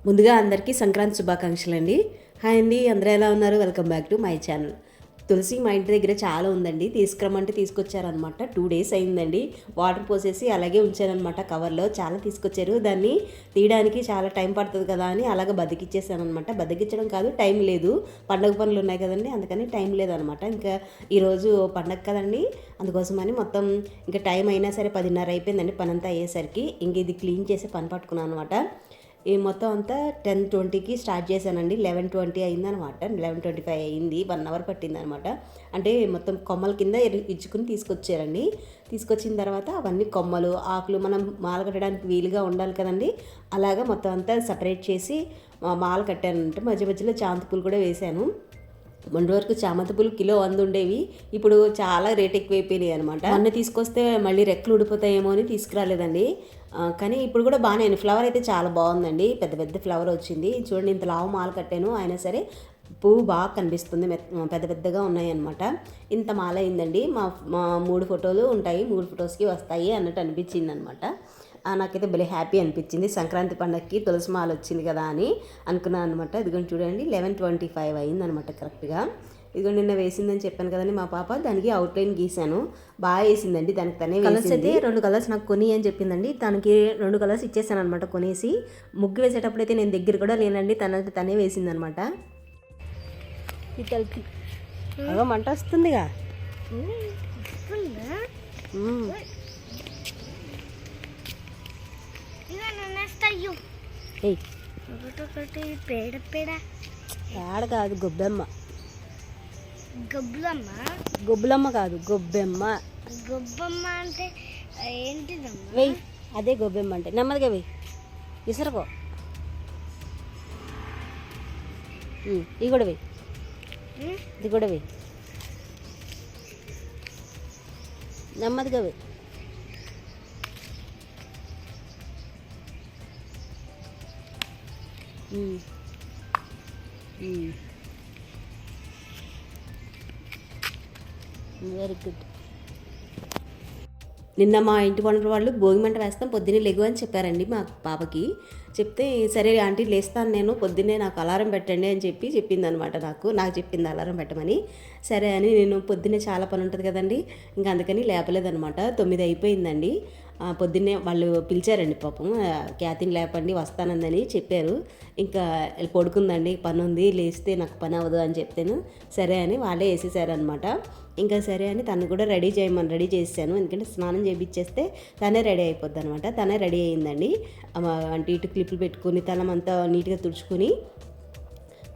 ముందుగా అందరికీ సంక్రాంతి శుభాకాంక్షలు అండి. హాయ్ అండి, అందరూ ఎలా ఉన్నారు? Welcome back to my channel. తులసి మా ఇంటి దగ్గర చాలా ఉందండి, తీసుకురమ్మంటే తీసుకొచ్చారనమాట. 2 days అయిందండి. వాటర్ పోసేసి అలాగే ఉంచారనమాట కవర్లో. చాలా తీసుకొచ్చారు, దాన్ని తీయడానికి చాలా టైం పడుతుంది కదా అని అలాగ బతికిచ్చేసానమాట. బతికించడం కాదు, టైం లేదు, పండగ పనులు ఉన్నాయి కదండి, అందుకని టైం లేదనమాట. ఇంకా ఈరోజు పండగ కదండి, అందుకోసమని మొత్తం ఇంకా టైం అయినా సరే 10:30 అయిపోయిందండి పనంతా అయ్యేసరికి. ఇంక ఇది క్లీన్ చేసి పని పట్టుకున్నాను అనమాట. ఈ మొత్తం అంతా 10:20కి స్టార్ట్ చేశానండి. 11:20 అయిందనమాట. 11:25 అయింది. 1 hour పట్టిందనమాట. అంటే మొత్తం కొమ్మల కింద ఇచ్చుకుని తీసుకొచ్చారండి. తీసుకొచ్చిన తర్వాత అవన్నీ కొమ్మలు, ఆకులు మనం మాల కట్టడానికి వీలుగా ఉండాలి కదండి, అలాగా మొత్తం అంతా సపరేట్ చేసి మాల కట్టానంటే మధ్య మధ్యలో చామంతి పూలు కూడా వేశాను. మొన్న వరకు చామంతి పూలు కిలో 100 ఉండేవి, ఇప్పుడు చాలా రేట్ ఎక్కువైపోయినాయి అనమాట. మొన్న తీసుకొస్తే మళ్ళీ రెక్కలు ఊడిపోతాయేమో అని తీసుకురాలేదండి. కానీ ఇప్పుడు కూడా బాగానే, ఫ్లవర్ అయితే చాలా బాగుందండి. పెద్ద పెద్ద ఫ్లవర్ వచ్చింది చూడండి. ఇంత లావు మాల కట్టాను, అయినా సరే పువ్వు బాగా కనిపిస్తుంది, పెద్ద పెద్దగా ఉన్నాయి అనమాట. ఇంత మాల అయిందండి. మా 3 ఫోటోలు ఉంటాయి, 3 ఫొటోస్కి వస్తాయి అన్నట్టు అనిపించింది అనమాట. నాకైతే భలే హ్యాపీ అనిపించింది. సంక్రాంతి పండగకి తులసి మాల వచ్చింది కదా అని అనుకున్నాను అనమాట. ఇదిగోండి చూడండి, 11:25 అయిందనమాట కరెక్ట్గా. ఇదిగో నిన్న వేసిందని చెప్పాను కదండి మా పాప, దానికి అవుట్లైన్ గీసాను, బాగా వేసిందండి. దానికి తనే కలర్స్ అయితే 2 కలర్స్ నాకు కొని అని చెప్పిందండి. తనకి 2 కలర్స్ ఇచ్చేసాను అనమాట కొనేసి. ముగ్గు వేసేటప్పుడు అయితే నేను దగ్గర కూడా లేనండి, తనే వేసిందనమాట. అదో మంట వస్తుందిగా. పేడ కాదు, గొబ్బెమ్మ. గొబ్బులమ్మ కాదు, గొబ్బెమ్మ. గొబ్బమ్మ అంటే ఏంటిదమ్మా? వెయ్యి, అదే గొబ్బెమ్మ అంటే. నెమ్మదిగా వెయ్యి, ఇసరకో. ఇది కూడా వెయ్యి, ఇది కూడా వెయ్యి, నెమ్మదిగా వెయ్యి. Very good. నిన్న మా ఇంటి పనుల వాళ్ళు భోగి మంట వేస్తాం పొద్దున్నే లెగు అని చెప్పారండి మా పాపకి. చెప్తే సరే ఆంటీ లేస్తాను నేను, పొద్దున్నే నాకు అలారం పెట్టండి అని చెప్పింది అనమాట. నాకు చెప్పింది అలారం పెట్టమని. సరే అని నేను పొద్దున్నే చాలా పని ఉంటుంది కదండి, ఇంకా అందుకని లేపలేదనమాట. 9 అయిపోయిందండి. పొద్దున్నే వాళ్ళు పిలిచారండి పాపం, క్యాతిని లేపండి వస్తానందని చెప్పారు. ఇంకా పడుకుందండి, పని ఉంది, లేస్తే నాకు పని అవ్వదు అని చెప్తాను. సరే అని వాళ్ళే వేసేసారనమాట. ఇంకా సరే అని తను కూడా రెడీ చేసాను, ఎందుకంటే స్నానం చేయించేస్తే తనే రెడీ అయిపోద్ది అనమాట. తనే రెడీ అయ్యిందండి. అంటే ఇటు క్లిప్పులు పెట్టుకుని తనమంతా నీట్గా తుడుచుకుని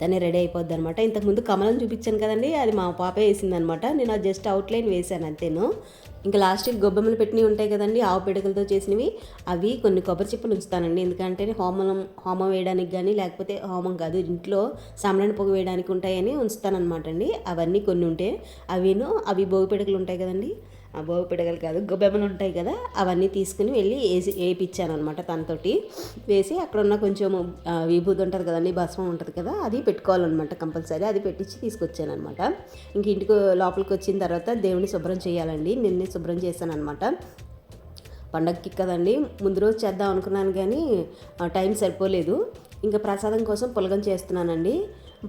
తనే రెడీ అయిపోద్ది అనమాట. ఇంతకుముందు కమలం చూపించాను కదండి, అది మా పాపే వేసిందనమాట. నేను అది జస్ట్ అవుట్లైన్ వేసాను అంతేను. ఇంకా లాస్ట్కి గొబ్బెమ్మలు పెట్టినవి ఉంటాయి కదండి, ఆవు పిడకలతో చేసినవి, అవి కొన్ని కొబ్బరి చిప్పలు ఉంచుతానండి. ఎందుకంటే హోమం వేయడానికి కానీ, లేకపోతే హోమం కాదు, ఇంట్లో సాంబ్రాణి పొగ వేయడానికి ఉంటాయని ఉంచుతానమాట అండి. అవన్నీ కొన్ని ఉంటాయి, అవి భోగి పిడకలు ఉంటాయి కదండి, భోగి పిడకలు కాదు, గొబ్బెమ్మలు ఉంటాయి కదా, అవన్నీ తీసుకుని వెళ్ళి వేయించాను అనమాట. తనతోటి వేసి అక్కడ ఉన్న కొంచెం విభూతి ఉంటుంది కదండి, భస్మం ఉంటుంది కదా, అది పెట్టుకోవాలన్నమాట కంపల్సరీ. అది పెట్టించి తీసుకొచ్చాను అనమాట. ఇంక ఇంటికి లోపలికి వచ్చిన తర్వాత దేవుని శుభ్రం చేయాలండి. నిన్నే శుభ్రం చేశాను అనమాట. పండగకి కదండి, ముందు రోజు చేద్దాం అనుకున్నాను కానీ టైం సరిపోలేదు. ఇంకా ప్రసాదం కోసం పులగం చేస్తున్నానండి.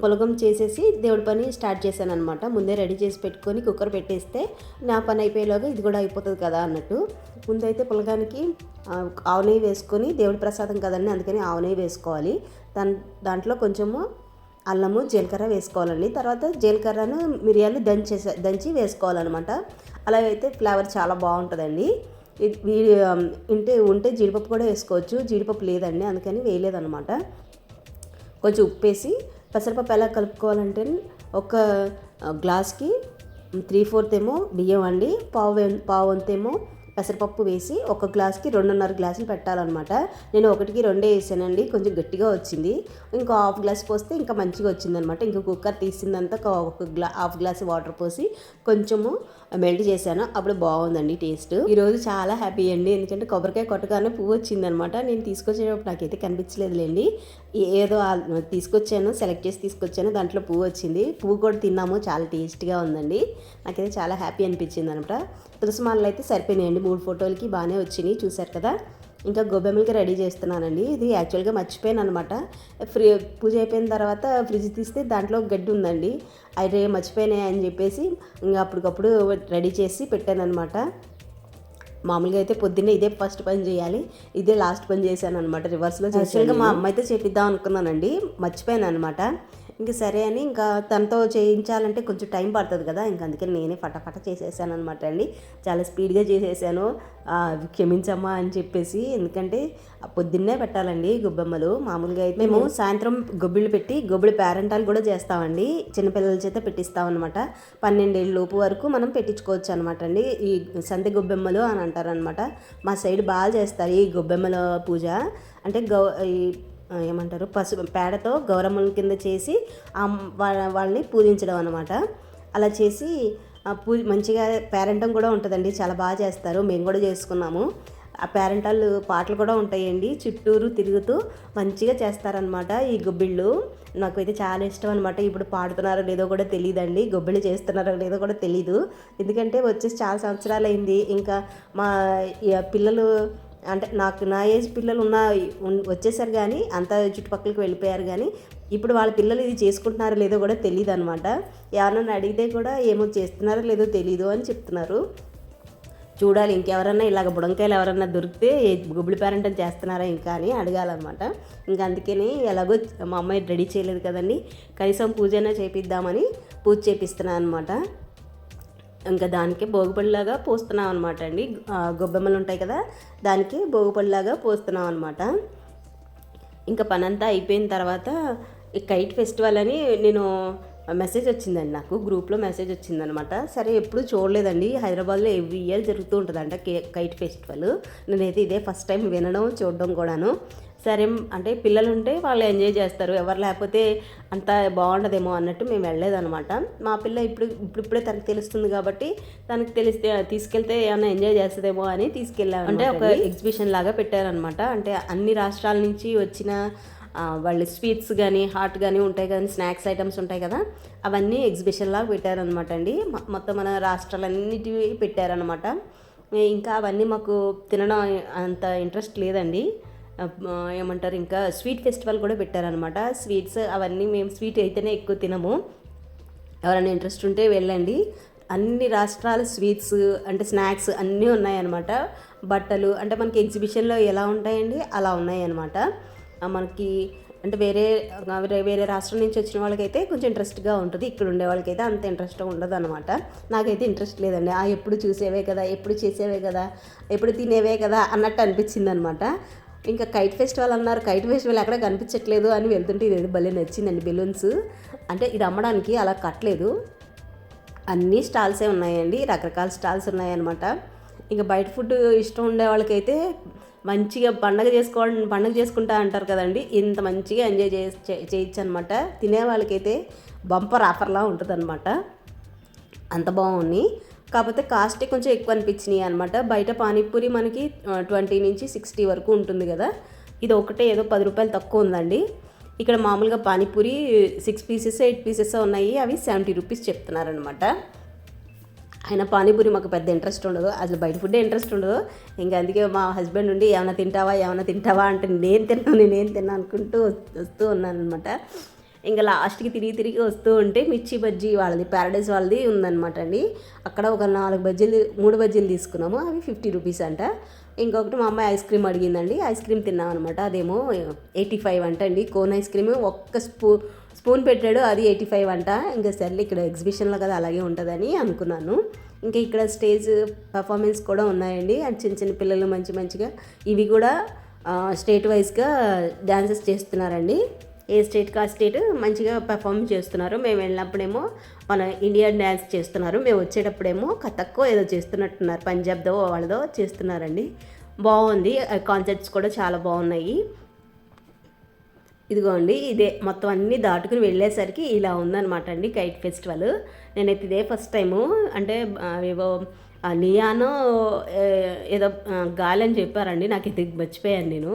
పులగం చేసేసి దేవుడి పని స్టార్ట్ చేశాను అనమాట. ముందే రెడీ చేసి పెట్టుకొని కుక్కర్ పెట్టేస్తే నా పని అయిపోయేలాగా ఇది కూడా అయిపోతుంది కదా అన్నట్టు. ముందైతే పులగానికి ఆవు నెయ్యి వేసుకొని, దేవుడి ప్రసాదం కదండి అందుకని ఆవు నెయ్యి వేసుకోవాలి. దాంట్లో కొంచెము అల్లము జీలకర్ర వేసుకోవాలండి. తర్వాత జీలకర్రను మిరియాలు దంచి వేసుకోవాలన్నమాట. అలాగైతే ఫ్లేవర్ చాలా బాగుంటుందండి. ఉంటే జీడిపప్పు కూడా వేసుకోవచ్చు, జీడిపప్పు లేదండి అందుకని వేయలేదన్నమాట. కొంచెం ఉప్పేసి పెసరపప్పు ఎలా కలుపుకోవాలంటే, ఒక గ్లాస్కి 3/4 ఏమో బియ్యం అండి, పావు వంతేమో పెసరపప్పు వేసి ఒక గ్లాస్కి 2.5 గ్లాసులు పెట్టాలన్నమాట. నేను 1కి 2 వేసానండి, కొంచెం గట్టిగా వచ్చింది. ఇంకో హాఫ్ గ్లాస్ పోస్తే ఇంకా మంచిగా వచ్చిందనమాట. ఇంకో కుక్కర్ తీసిందంతా హాఫ్ గ్లాస్ వాటర్ పోసి కొంచెము మెల్ట్ చేశాను, అప్పుడు బాగుందండి టేస్ట్. ఈరోజు చాలా హ్యాపీ అండి, ఎందుకంటే కొబ్బరికాయ కొట్టగానే పువ్వు వచ్చిందనమాట. నేను తీసుకొచ్చేటప్పుడు నాకైతే కనిపించలేదులేండి, ఏదో తీసుకొచ్చాను, సెలెక్ట్ చేసి తీసుకొచ్చాను, దాంట్లో పువ్వు వచ్చింది. పువ్వు కూడా తిన్నాము, చాలా టేస్ట్గా ఉందండి. నాకైతే చాలా హ్యాపీ అనిపించింది అనమాట. తులసి మాలలు అయితే సరిపోయినాయండి, 3 ఫోటోలకి బాగానే వచ్చినాయి, చూశారు కదా. ఇంకా గొబ్బెమ్మలకి రెడీ చేస్తున్నానండి. ఇది యాక్చువల్గా మర్చిపోయాను అనమాట. పూజ అయిపోయిన తర్వాత ఫ్రిడ్జ్ తీస్తే దాంట్లో గడ్డి ఉందండి. అదే మర్చిపోయినాయి అని చెప్పేసి ఇంకా అప్పటికప్పుడు రెడీ చేసి పెట్టాను అనమాట. మామూలుగా అయితే పొద్దున్నే ఇదే ఫస్ట్ పని చేయాలి, ఇదే లాస్ట్ పని చేశాను అనమాట. రివర్స్లో యాక్చువల్గా మా అమ్మ అయితే చేపిద్దాం అనుకున్నానండి, మర్చిపోయాను అనమాట. ఇంక సరే అని ఇంకా తనతో చేయించాలంటే కొంచెం టైం పడుతుంది కదా, ఇంక అందుకని నేనే ఫటాఫట చేసేసాను అనమాట అండి. చాలా స్పీడ్గా చేసేసాను, క్షమించమ్మా అని చెప్పేసి. ఎందుకంటే పొద్దున్నే పెట్టాలండి గొబ్బెమ్మలు. మామూలుగా అయితే మేము సాయంత్రం గొబ్బిళ్ళు పెట్టి గొబ్బిళ్ళు పేరెంటాలు కూడా చేస్తామండి, చిన్నపిల్లల చేత పెట్టిస్తామన్నమాట. 12 ఏళ్ళ లోపు వరకు మనం పెట్టించుకోవచ్చు అనమాట అండి. ఈ సంతె గొబ్బెమ్మలు అని అంటారనమాట. మా సైడ్ బాగా చేస్తారు ఈ గొబ్బెమ్మల పూజ. అంటే ఏమంటారు, పసుపు పేడతో గౌరమ్మల కింద చేసి వాళ్ళని పూజించడం అనమాట. అలా చేసి మంచిగా పేరెంటం కూడా ఉంటుందండి, చాలా బాగా చేస్తారు. మేము కూడా చేసుకున్నాము. ఆ పేరెంటాలు పాటలు కూడా ఉంటాయండి, చుట్టూరు తిరుగుతూ మంచిగా చేస్తారనమాట ఈ గొబ్బిళ్ళు. నాకైతే చాలా ఇష్టం అనమాట. ఇప్పుడు పాడుతున్నారో లేదో కూడా తెలియదండి, గొబ్బిళ్ళు చేస్తున్నారో లేదో కూడా తెలీదు. ఎందుకంటే వచ్చేసి చాలా సంవత్సరాలు అయింది. ఇంకా మా పిల్లలు అంటే నా ఏజ్ పిల్లలు వచ్చేసారు, కానీ అంత చుట్టుపక్కలకి వెళ్ళిపోయారు. కానీ ఇప్పుడు వాళ్ళ పిల్లలు ఇది చేసుకుంటున్నారో లేదో కూడా తెలియదు అనమాట. ఎవరన్నా అడిగితే కూడా ఏమో చేస్తున్నారో లేదో తెలీదు అని చెప్తున్నారు. చూడాలి, ఇంకెవరన్నా ఇలాగ బుడంకాయలు ఎవరన్నా దొరికితే గుబులి పేరెంటం చేస్తున్నారా ఇంకా అని అడగాలన్నమాట. ఇంకా అందుకని ఎలాగో మా అమ్మాయి రెడీ చేయలేదు కదండి, కనీసం పూజైనా చేపిద్దామని పూజ చేపిస్తున్నాను అనమాట. ఇంకా దానికి భోగిపళ్ళలాగా పోస్తున్నాం అనమాట అండి. గొబ్బెమ్మలు ఉంటాయి కదా, దానికి భోగిపళ్ళలాగా పోస్తున్నాం అనమాట. ఇంకా పనంతా అయిపోయిన తర్వాత ఈ కైట్ ఫెస్టివల్ అని నేను మెసేజ్ వచ్చిందండి, నాకు గ్రూప్లో మెసేజ్ వచ్చిందనమాట. సరే ఎప్పుడు చూడలేదండి, హైదరాబాద్లో ఎవ్రీ ఇయర్ జరుగుతూ ఉంటుందంట కైట్ ఫెస్టివల్. నేనైతే ఇదే ఫస్ట్ టైం వినడం చూడడం కూడాను. సరే అంటే పిల్లలు ఉంటే వాళ్ళు ఎంజాయ్ చేస్తారు, ఎవరు లేకపోతే అంత బాగుండదేమో అన్నట్టు మేము వెళ్ళలేదనమాట. మా పిల్ల ఇప్పుడిప్పుడే తనకు తెలుస్తుంది కాబట్టి తనకు తెలిస్తే తీసుకెళ్తే ఏమైనా ఎంజాయ్ చేస్తుందేమో అని తీసుకెళ్ళాము. అంటే ఒక ఎగ్జిబిషన్ లాగా పెట్టారనమాట. అంటే అన్ని రాష్ట్రాల నుంచి వచ్చిన వాళ్ళు స్వీట్స్ కానీ హాట్ కానీ ఉంటాయి కానీ స్నాక్స్ ఐటమ్స్ ఉంటాయి కదా, అవన్నీ ఎగ్జిబిషన్ లాగా పెట్టారనమాట అండి. మొత్తం మన రాష్ట్రాలన్నిటివి పెట్టారనమాట. ఇంకా అవన్నీ మాకు తినడం అంత ఇంట్రెస్ట్ లేదండి. ఏమంటారు, ఇంకా స్వీట్ ఫెస్టివల్ కూడా పెట్టారనమాట. స్వీట్స్ అవన్నీ మేము స్వీట్ అయితేనే ఎక్కువ తినము, ఎవరైనా ఇంట్రెస్ట్ ఉంటే వెళ్ళండి. అన్ని రాష్ట్రాల స్వీట్స్ అంటే స్నాక్స్ అన్నీ ఉన్నాయన్నమాట. బట్టలు అంటే మనకి ఎగ్జిబిషన్లో ఎలా ఉంటాయండి అలా ఉన్నాయన్నమాట. మనకి అంటే వేరే రాష్ట్రం నుంచి వచ్చిన వాళ్ళకైతే కొంచెం ఇంట్రెస్ట్గా ఉంటుంది, ఇక్కడ ఉండే వాళ్ళకైతే అంత ఇంట్రెస్ట్గా ఉండదు అనమాట. నాకైతే ఇంట్రెస్ట్ లేదండి, ఎప్పుడు చూసేవే కదా, ఎప్పుడు చేసేవే కదా, ఎప్పుడు తినేవే కదా అన్నట్టు అనిపించింది అనమాట. ఇంకా కైట్ ఫెస్టివల్ అన్నారు, కైట్ ఫెస్టివల్ ఎక్కడ కనిపించట్లేదు అని వెళ్తుంటే ఇది భలే నచ్చిందండి. బెలూన్స్ అంటే ఇది అమ్మడానికి అలా కట్టలేదు, అన్ని స్టాల్సే ఉన్నాయండి, రకరకాల స్టాల్స్ ఉన్నాయన్నమాట. ఇంకా బయట ఫుడ్ ఇష్టం ఉండే వాళ్ళకైతే మంచిగా పండగ చేసుకుంటా అంటారు కదండి, ఇంత మంచిగా ఎంజాయ్ చేయొచ్చు అనమాట. తినే వాళ్ళకైతే బంపర్ ఆఫర్లా ఉంటుంది అనమాట, అంత బాగుంది. కాకపోతే కాస్ట్ కొంచెం ఎక్కువ అనిపించినాయి అనమాట. బయట పానీపూరి మనకి 20 నుంచి 60 వరకు ఉంటుంది కదా, ఇది ఒకటే ఏదో 10 రూపాయలు తక్కువ ఉందండి. ఇక్కడ మామూలుగా పానీపూరి 6 పీసెస్ 8 పీసెస్ ఉన్నాయి, అవి 70 రూపీస్ చెప్తున్నారనమాట. ఆయన పానీపూరి మాకు పెద్ద ఇంట్రెస్ట్ ఉండదు, అసలు బయట ఫుడ్డే ఇంట్రెస్ట్ ఉండదు. ఇంకా అందుకే మా హస్బెండ్ ఉండి ఏమైనా తింటావా అంటే నేను తిన్నా అనుకుంటూ వస్తూ ఉన్నాను అనమాట. ఇంకా లాస్ట్కి తిరిగి వస్తూ ఉంటే మిర్చి బజ్జీ వాళ్ళది, ప్యారడైజ్ వాళ్ళది ఉందన్నమాట అండి. అక్కడ ఒక 3 బజ్జీలు తీసుకున్నాము, అవి 50 రూపీస్ అంట. ఇంకొకటి మా అమ్మాయి ఐస్ క్రీమ్ అడిగిందండి, ఐస్ క్రీమ్ తిన్నాం అనమాట. అదేమో 85 అంట అండి. కోన్ ఐస్ క్రీమ్ ఒక్క స్పూన్ పెట్టాడు, అది 85 అంట. ఇంకా సర్లే ఇక్కడ ఎగ్జిబిషన్లో కదా అలాగే ఉంటుందని అనుకున్నాను. ఇంకా ఇక్కడ స్టేజ్ పర్ఫార్మెన్స్ కూడా ఉన్నాయండి, అండ్ చిన్న పిల్లలు మంచిగా ఇవి కూడా స్టేట్ వైజ్గా డ్యాన్సెస్ చేస్తున్నారండి. ఏ స్టేట్ కా స్టేట్ మంచిగా పర్ఫామ్ చేస్తున్నారు. మేము వెళ్ళినప్పుడేమో మన ఇండియన్ డ్యాన్స్ చేస్తున్నారు, మేము వచ్చేటప్పుడేమో కథక్కో ఏదో చేస్తున్నట్టున్నారు, పంజాబ్దో వాళ్ళదో చేస్తున్నారండి. బాగుంది, కాన్సెప్ట్స్ కూడా చాలా బాగున్నాయి. ఇదిగోండి ఇదే మొత్తం అన్నీ దాటుకుని వెళ్ళేసరికి ఇలా ఉందన్నమాట అండి కైట్ ఫెస్టివల్. నేనైతే ఇదే ఫస్ట్ టైము, అంటే ఏవో నియానో ఏదో గాలి అని చెప్పారండి, నాకైతే మర్చిపోయాను నేను.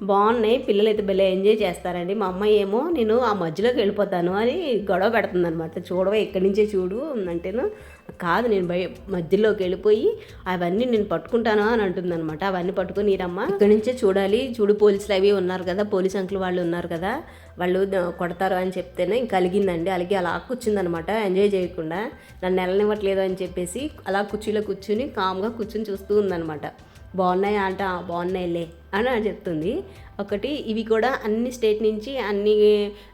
బాగున్నాయి, పిల్లలు అయితే భలే ఎంజాయ్ చేస్తారండి. మా అమ్మాయి ఏమో నేను ఆ మధ్యలోకి వెళ్ళిపోతాను అని గొడవ పెడుతుంది అనమాట. చూడవా ఇక్కడి నుంచే చూడు అంటేను కాదు నేను మధ్యలోకి వెళ్ళిపోయి అవన్నీ నేను పట్టుకుంటాను అని అంటుందన్నమాట. అవన్నీ పట్టుకొని రమ్మ ఇక్కడి నుంచే చూడాలి, చూడు పోలీసులు అవి ఉన్నారు కదా, పోలీస్ అంకుల్ వాళ్ళు ఉన్నారు కదా, వాళ్ళు కొడతారు అని చెప్తేనే ఇంక అలిగిందండి. అలిగి అలా కూర్చుందనమాట, ఎంజాయ్ చేయకుండా. నన్ను వెళ్ళనివ్వట్లేదు అని చెప్పేసి అలా కుర్చీలో కూర్చుని కామ్గా కూర్చుని చూస్తూ ఉందనమాట. బాగున్నాయా అంట, బాగున్నాయిలే అని చెప్తుంది. ఒకటి ఇవి కూడా అన్ని స్టేట్ నుంచి అన్ని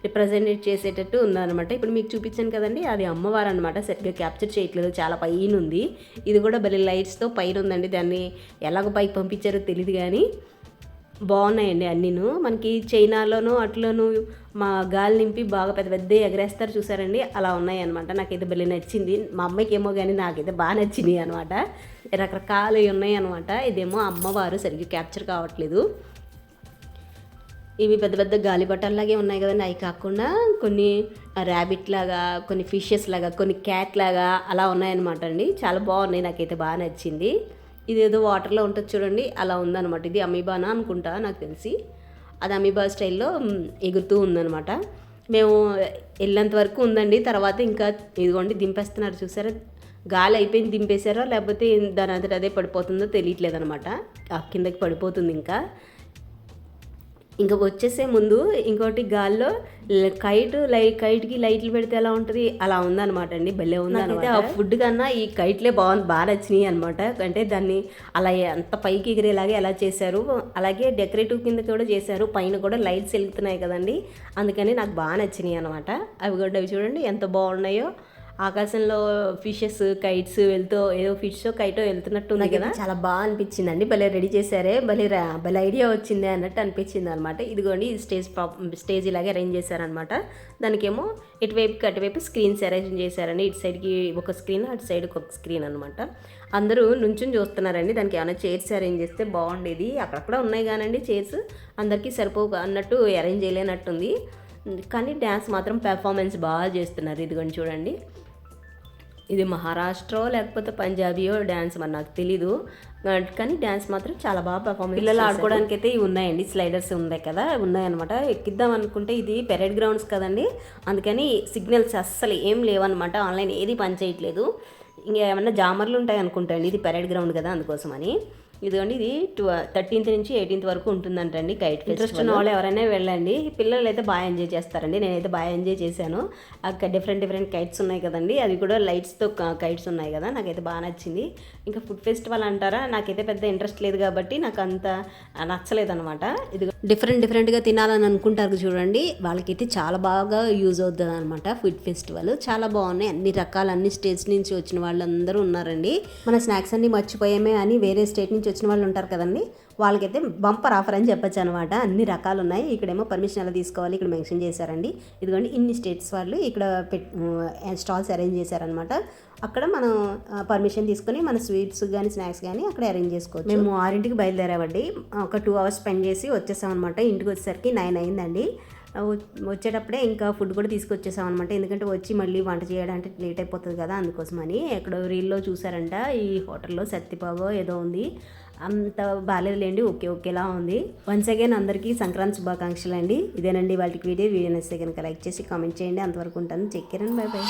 రిప్రజెంటేట్ చేసేటట్టు ఉందన్నమాట. ఇప్పుడు మీకు చూపించాను కదండి, అది అమ్మవారు అనమాట. సరిగ్గా క్యాప్చర్ చేయట్లేదు, చాలా పైన ఉంది. ఇది కూడా భలే లైట్స్తో పైన ఉందండి. దాన్ని ఎలాగో పైకి పంపించారో తెలియదు కానీ బాగున్నాయండి అన్నీను. మనకి చైనాలోనూ అట్లోనూ మా గాలి నింపి బాగా పెద్ద పెద్ద ఎగరేస్తారు చూసారండి, అలా ఉన్నాయి అనమాట. నాకైతే భలే నచ్చింది. మా అమ్మాయికి ఏమో కానీ నాకైతే బాగా నచ్చింది అనమాట. రకరకాలు ఉన్నాయి అనమాట. ఇదేమో అమ్మవారు సరిగ్గా క్యాప్చర్ కావట్లేదు. ఇవి పెద్ద పెద్ద గాలిపటాల్లాగే ఉన్నాయి కదండి. అవి కాకుండా కొన్ని ర్యాబిట్ లాగా, కొన్ని ఫిషెస్ లాగా, కొన్ని క్యాట్ లాగా అలా ఉన్నాయన్నమాట అండి. చాలా బాగున్నాయి, నాకైతే బాగా నచ్చింది. ఇదేదో వాటర్లో ఉంటుంది చూడండి, అలా ఉందన్నమాట. ఇది అమీబానా అనుకుంటా నాకు తెలిసి. అది అమీబా స్టైల్లో ఎగురుతూ ఉందన్నమాట. మేము వెళ్ళేంత వరకు ఉందండి. తర్వాత ఇంకా ఇదిగోండి దింపేస్తున్నారు చూసారా. గాలి అయిపోయింది దింపేశారో లేకపోతే దాని అంతటా అదే పడిపోతుందో తెలియట్లేదు అనమాట. ఆ కిందకి పడిపోతుంది. ఇంకా వచ్చేసే ముందు ఇంకోటి గాల్లో కైట్కి లైట్లు పెడితే ఎలా ఉంటుంది అలా ఉందన్నమాట అండి. భలే ఉంది అనమాట. ఆ ఫుడ్ కన్నా ఈ కైట్లే బాగా నచ్చినాయి అనమాట. అంటే దాన్ని అలా అంత పైకి ఎగిరేలాగే ఎలా చేశారు, అలాగే డెకరేటివ్ కింద కూడా చేశారు. పైన కూడా లైట్స్ వెలుగుతున్నాయి కదండి, అందుకని నాకు బాగా నచ్చినాయి అనమాట. అవి కూడా అవి చూడండి ఎంత బాగున్నాయో. ఆకాశంలో ఫిషెస్ కైట్స్ వెళ్తూ ఏదో ఫిష్ కైటో వెళ్తున్నట్టుంది కదా, చాలా బాగా అనిపించిందండి. భలే రెడీ చేశారే, భలే ఐడియా వచ్చింది అన్నట్టు అనిపించింది అనమాట. ఇదిగోండి స్టేజ్ ఇలాగే అరేంజ్ చేశారనమాట. దానికేమో ఇటువైపుకి అటువైపు స్క్రీన్స్ అరేంజ్ చేశారండి. ఇటు సైడ్కి ఒక స్క్రీన్, అటు సైడ్కి ఒక స్క్రీన్ అనమాట. అందరూ నుంచుని చూస్తున్నారండి. దానికి ఏమైనా చైర్స్ అరేంజ్ చేస్తే బాగుండేది. అక్కడక్కడ ఉన్నాయి కానండి చైర్స్, అందరికీ సరిపోవు అన్నట్టు అరేంజ్ చేయలేనట్టుంది. కానీ డ్యాన్స్ మాత్రం పెర్ఫార్మెన్స్ బాగా చేస్తున్నారు. ఇదిగోండి చూడండి, ఇది మహారాష్ట్ర లేకపోతే పంజాబీయో డ్యాన్స్ మరి నాకు తెలీదు, కానీ డ్యాన్స్ మాత్రం చాలా బాగా పెర్ఫార్మెన్స్. పిల్లలు ఆడుకోవడానికి అయితే ఇవి ఉన్నాయండి, స్లైడర్స్ ఉన్నాయి కదా, ఉన్నాయన్నమాట. ఎక్కిద్దాం అనుకుంటే ఇది పెరేడ్ గ్రౌండ్స్ కదండి, అందుకని సిగ్నల్స్ అస్సలు ఏం లేవన్నమాట. ఆన్లైన్ ఏది పని చేయట్లేదు. ఇంకా ఏమన్నా జామర్లు ఉంటాయి అనుకుంటా అండి, ఇది పెరేడ్ గ్రౌండ్ కదా అందుకోసమని. ఇదిగోండి ఇది 13th నుంచి 18th వరకు ఉంటుందంటండి కైట్ ఫెస్టివల్. ఇంట్రెస్ట్ ఉన్న వాళ్ళు ఎవరైనా వెళ్ళండి. పిల్లలు అయితే బాగా ఎంజాయ్ చేస్తారండి. నేనైతే బాగా ఎంజాయ్ చేశాను. అక్కడ డిఫరెంట్ కైట్స్ ఉన్నాయి కదండి, అది కూడా లైట్స్తో కైట్స్ ఉన్నాయి కదా, నాకైతే బాగా నచ్చింది. ఇంకా ఫుడ్ ఫెస్టివల్ అంటారా, నాకైతే పెద్ద ఇంట్రెస్ట్ లేదు కాబట్టి నాకు అంత నచ్చలేదన్నమాట. ఇది డిఫరెంట్గా తినాలని అనుకుంటారు చూడండి, వాళ్ళకైతే చాలా బాగా యూజ్ అవుతుంది అనమాట. ఫుడ్ ఫెస్టివల్ చాలా బాగున్నాయి. అన్ని రకాల అన్ని స్టేట్స్ నుంచి వచ్చిన వాళ్ళందరూ ఉన్నారండి. మన స్నాక్స్ అన్ని మర్చిపోయామే అని వేరే స్టేట్ నుంచి వచ్చిన వాళ్ళు ఉంటారు కదండి, వాళ్ళకైతే బంపర్ ఆఫర్ అని చెప్పచ్చు అనమాట. అన్ని రకాలు ఉన్నాయి. ఇక్కడేమో పర్మిషన్ ఎలా తీసుకోవాలి ఇక్కడ మెన్షన్ చేశారండి. ఇదిగోండి ఇన్ని స్టేట్స్ వాళ్ళు ఇక్కడ స్టాల్స్ అరేంజ్ చేశారనమాట. అక్కడ మనం పర్మిషన్ తీసుకొని మన స్వీట్స్ కానీ స్నాక్స్ కానీ అక్కడ అరేంజ్ చేసుకోవచ్చు. మేము 6ంటికి బయలుదేరామండి. ఒక 2 hours స్పెండ్ చేసి వచ్చేసాం అనమాట. ఇంటికి వచ్చేసరికి 9 అయిందండి. వచ్చేటప్పుడే ఇంకా ఫుడ్ కూడా తీసుకొచ్చేసాం అనమాట. ఎందుకంటే వచ్చి మళ్ళీ వంట చేయడానికి లేట్ అయిపోతుంది కదా, అందుకోసమని. ఎక్కడో రీల్లో చూసారంట ఈ హోటల్లో సత్తిపాగో ఏదో ఉంది, అంత బాగాలేదులేండి, ఓకేలా ఉంది. వన్స్ అగైన్ అందరికీ సంక్రాంతి శుభాకాంక్షలు అండి. ఇదేనండి వాళ్ళకి వీడియో నచ్చితే కనుక లైక్ చేసి కామెంట్ చేయండి. అంతవరకు ఉంటాను. చెక్ కేర్ అండి, బై.